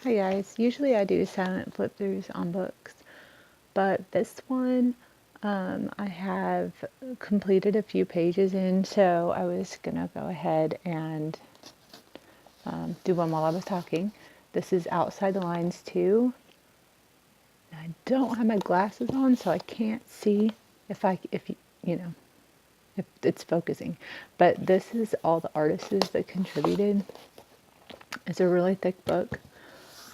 Hi guys, usually I do silent flip throughs on books, but this one I have completed a few pages in, so I was gonna go ahead and do one while I was talking. This is Outside the Lines 2. I don't have my glasses on, so I can't see if if it's focusing. But this is all the artists that contributed. It's a really thick book.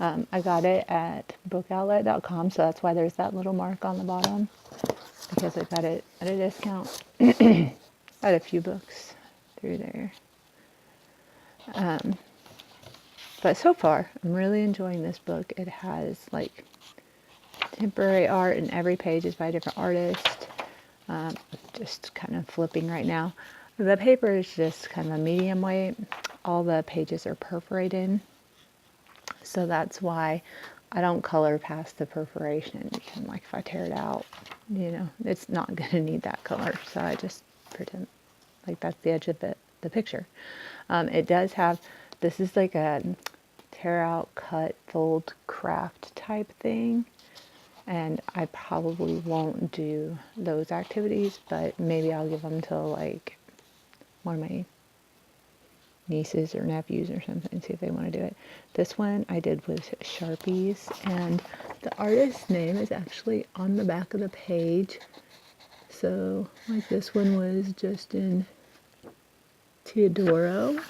I got it at bookoutlet.com, so that's why there's that little mark on the bottom, because I got it at a discount. I had a few books through there. But so far, I'm really enjoying this book. It has like temporary art, and every page is by a different artist. Just kind of flipping right now. The paper is just kind of a medium weight. All the pages are perforated, so that's why I don't color past the perforation, because like if I tear it out, it's not going to need that color. So I just pretend like that's the edge of the picture. It does have, this is like a tear out, cut, fold, craft type thing. And I probably won't do those activities, but maybe I'll give them to like one of my nieces or nephews or something and see if they want to do it. This one I did with Sharpies, and the artist's name is actually on the back of the page. So like this one was Justin Teodoro,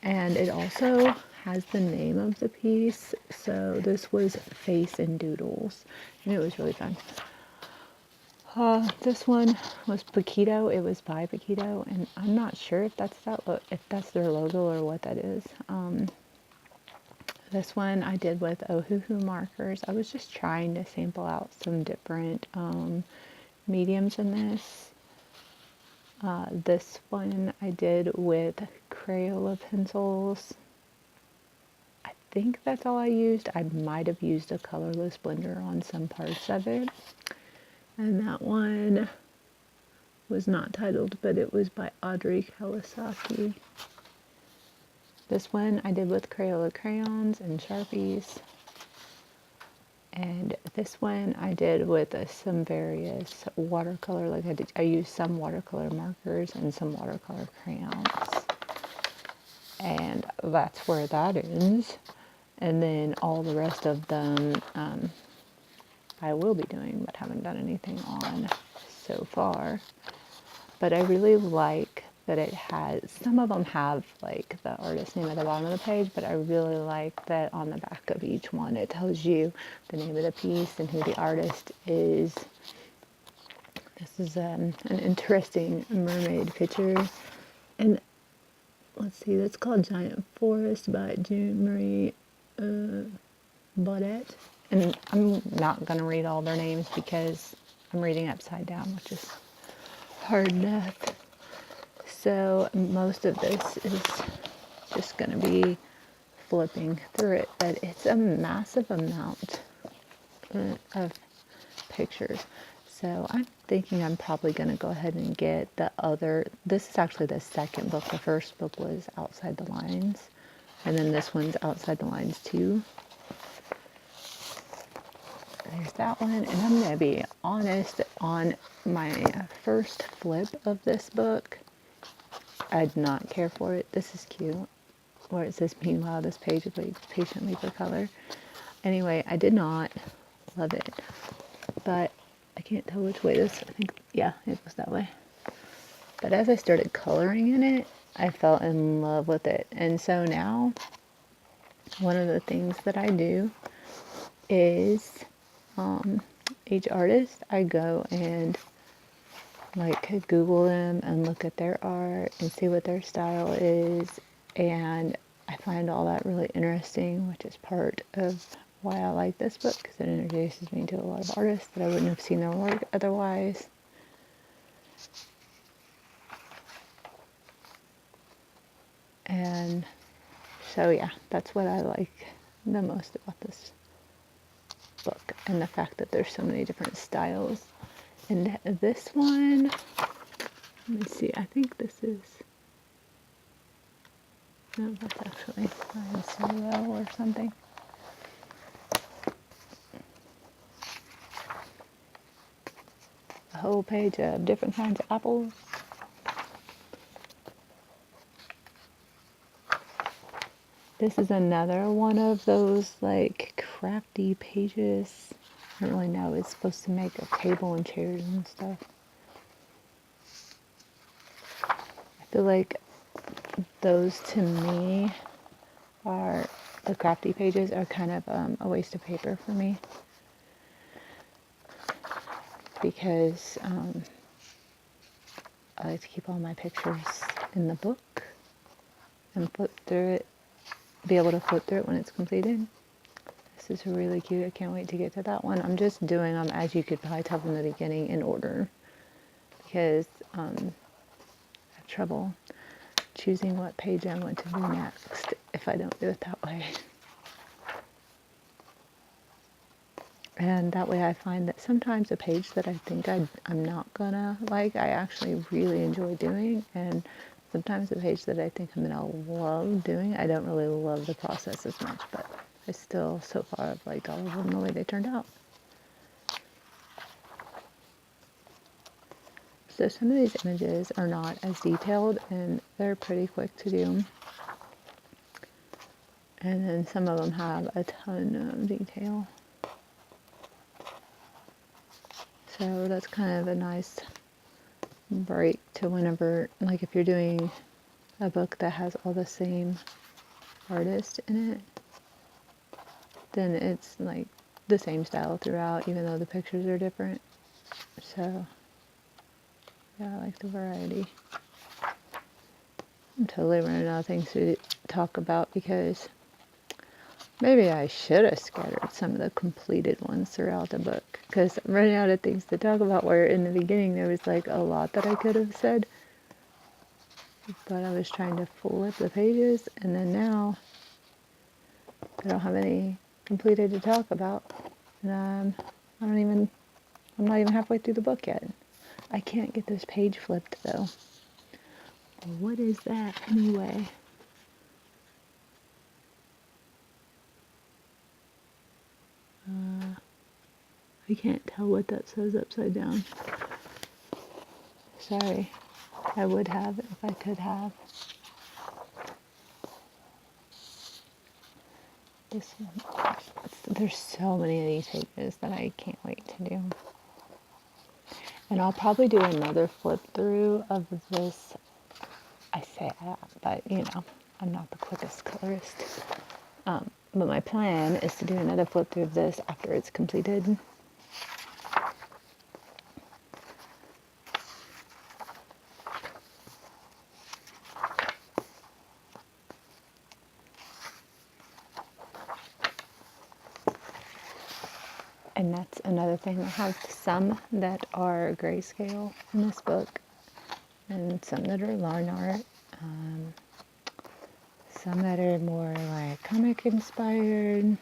and it also has the name of the piece. So this was Face and Doodles, and it was really fun. This one was Paquito. It was by Paquito, and I'm not sure if if that's their logo or what that is. This one I did with Ohuhu markers. I was just trying to sample out some different mediums in this. This one I did with Crayola pencils. I think that's all I used. I might have used a colorless blender on some parts of it. And that one was not titled, but it was by Audrey Kawasaki. This one I did with Crayola crayons and Sharpies. And this one I did with some various watercolor, like I used some watercolor markers and some watercolor crayons. And that's where that ends. And then all the rest of them I will be doing, but haven't done anything on so far. But I really like that it has, some of them have like the artist name at the bottom of the page, but I really like that on the back of each one it tells you the name of the piece and who the artist is. This is an interesting mermaid picture. And let's see, that's called Giant Forest by June Marie Baudet. And I'm not going to read all their names because I'm reading upside down, which is hard enough. So most of this is just going to be flipping through it, but it's a massive amount of pictures. So I'm thinking I'm probably going to go ahead and get the other, this is actually the second book. The first book was Outside the Lines, and then this one's Outside the Lines 2. There's that one, and I'm going to be honest, on my first flip of this book, I did not care for it. This is cute, where it says, meanwhile, this page waits patiently for color. Anyway, I did not love it, but I can't tell which way this, I think, yeah, it was that way. But as I started coloring in it, I fell in love with it. And so now, one of the things that I do is each artist, I go and like Google them and look at their art and see what their style is. And I find all that really interesting, which is part of why I like this book, because it introduces me to a lot of artists that I wouldn't have seen their work otherwise. And so, yeah, that's what I like the most about this book, and the fact that there's so many different styles. And this one, let me see, I think this is, No, that's actually Ryan Solo or something. A whole page of different kinds of apples. This is another one of those like crafty pages. I don't really know. It's supposed to make a table and chairs and stuff. I feel like those to me are the crafty pages are kind of a waste of paper for me because I like to keep all my pictures in the book and flip through it, be able to flip through it when it's completed. This is really cute. I can't wait to get to that one. I'm just doing them, as you could probably tell from the beginning, in order because I have trouble choosing what page I want to do next if I don't do it that way. And that way I find that sometimes a page that I think I'm not gonna like, I actually really enjoy doing. And sometimes a page that I think I'm gonna love doing, I don't really love the process as much, but I still, so far, I've liked all of them the way they turned out. So some of these images are not as detailed and they're pretty quick to do. And then some of them have a ton of detail. So that's kind of a nice break to whenever, like if you're doing a book that has all the same artist in it, then it's like the same style throughout, even though the pictures are different. So, yeah, I like the variety. I'm totally running out of things to talk about because maybe I should have scattered some of the completed ones throughout the book because I'm running out of things to talk about, where in the beginning there was like a lot that I could have said, but I was trying to flip the pages, and then now I don't have any completed to talk about. And I'm not even halfway through the book yet. I can't get this page flipped though. What is that anyway? I can't tell what that says upside down. Sorry. I would have if I could have. This one. There's so many of these pages that I can't wait to do. And I'll probably do another flip through of this. I say that, but you know, I'm not the quickest colorist. But my plan is to do another flip through of this after it's completed. And that's another thing. I have some that are grayscale in this book, and some that are line art, some that are more like comic inspired,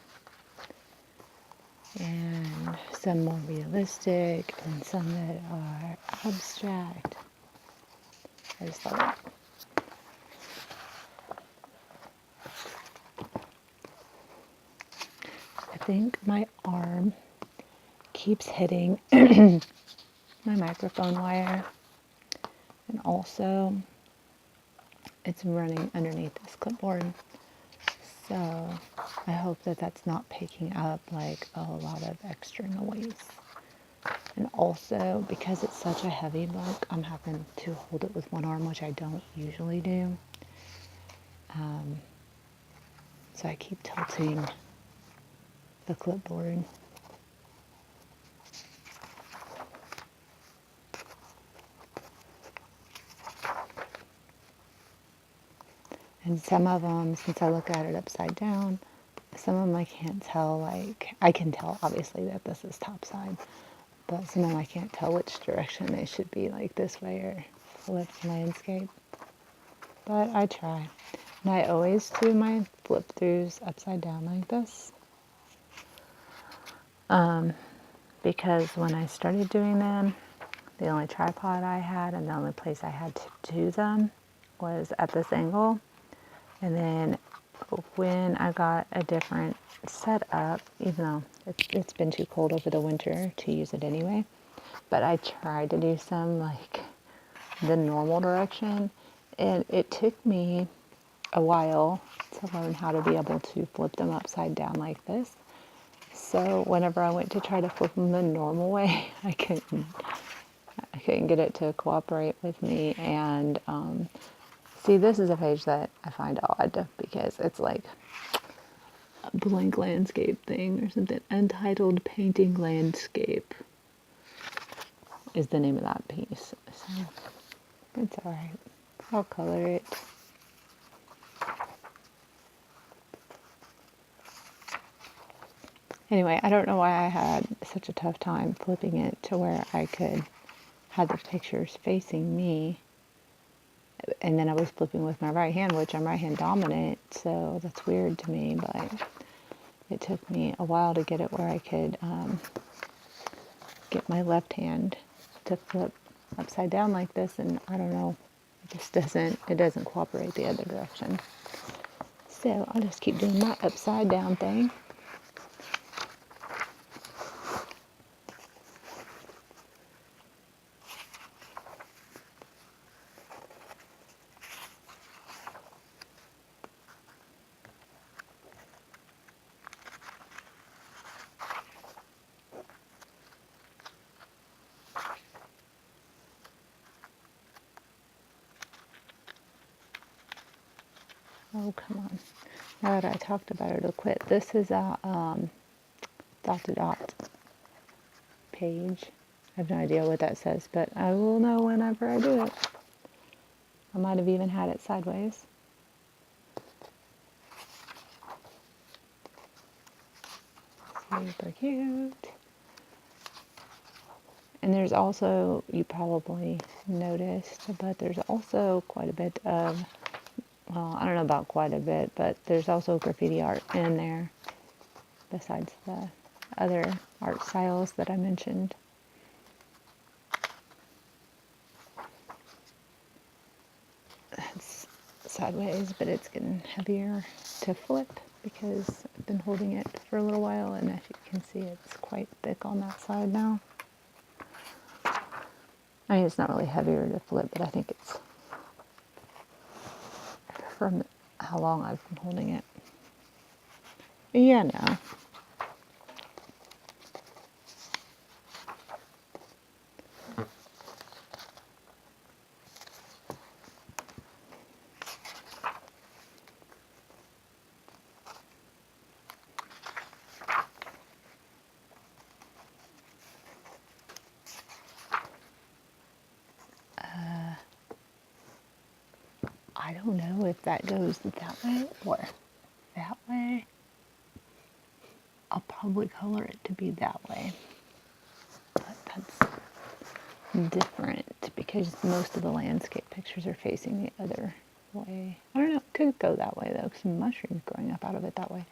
and some more realistic, and some that are abstract. I just love it. I think my arm keeps hitting my microphone wire, and also it's running underneath this clipboard. So I hope that that's not picking up like a lot of extra noise. And also, because it's such a heavy book, I'm having to hold it with one arm, which I don't usually do. So I keep tilting the clipboard. And some of them, since I look at it upside down, some of them I can't tell, like, I can tell obviously that this is top side, but some of them I can't tell which direction they should be, like this way or flipped landscape. But I try. And I always do my flip throughs upside down like this. Because when I started doing them, the only tripod I had and the only place I had to do them was at this angle. And then when I got a different setup, even though it's been too cold over the winter to use it anyway, but I tried to do some like the normal direction, and it took me a while to learn how to be able to flip them upside down like this. So whenever I went to try to flip them the normal way, I couldn't get it to cooperate with me. And see, this is a page that I find odd because it's like a blank landscape thing or something. Untitled Painting Landscape is the name of that piece. So it's alright. I'll color it. Anyway, I don't know why I had such a tough time flipping it to where I could have the pictures facing me. And then I was flipping with my right hand, which I'm right hand dominant, so that's weird to me, but it took me a while to get it where I could get my left hand to flip upside down like this, and I don't know, it doesn't cooperate the other direction. So I'll just keep doing my upside down thing. Oh, come on. Now that I talked about it, it'll quit. This is a dot to dot page. I have no idea what that says, but I will know whenever I do it. I might have even had it sideways. Super cute. And there's also, you probably noticed, but there's also quite a bit of, well, I don't know about quite a bit, but there's also graffiti art in there besides the other art styles that I mentioned. It's sideways, but it's getting heavier to flip because I've been holding it for a little while, and as you can see, it's quite thick on that side now. I mean, it's not really heavier to flip, but I think it's from how long I've been holding it. Yeah, no. I don't know if that goes that way or that way. I'll probably color it to be that way. But that's different because most of the landscape pictures are facing the other way. I don't know, it could go that way though, some mushrooms growing up out of it that way.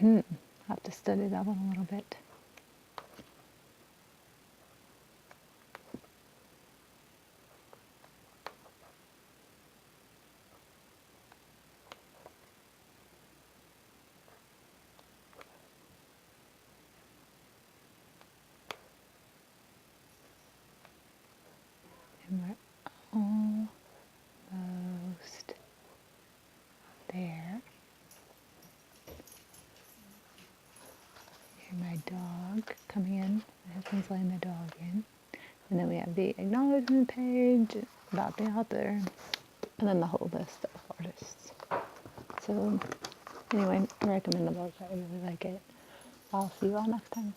I'll have to study that one a little bit. And we're almost there. Hear my dog coming in. My husband's letting the dog in. And then we have the acknowledgement page about the author. And then the whole list of artists. So anyway, I recommend the book. I really like it. I'll see you all next time.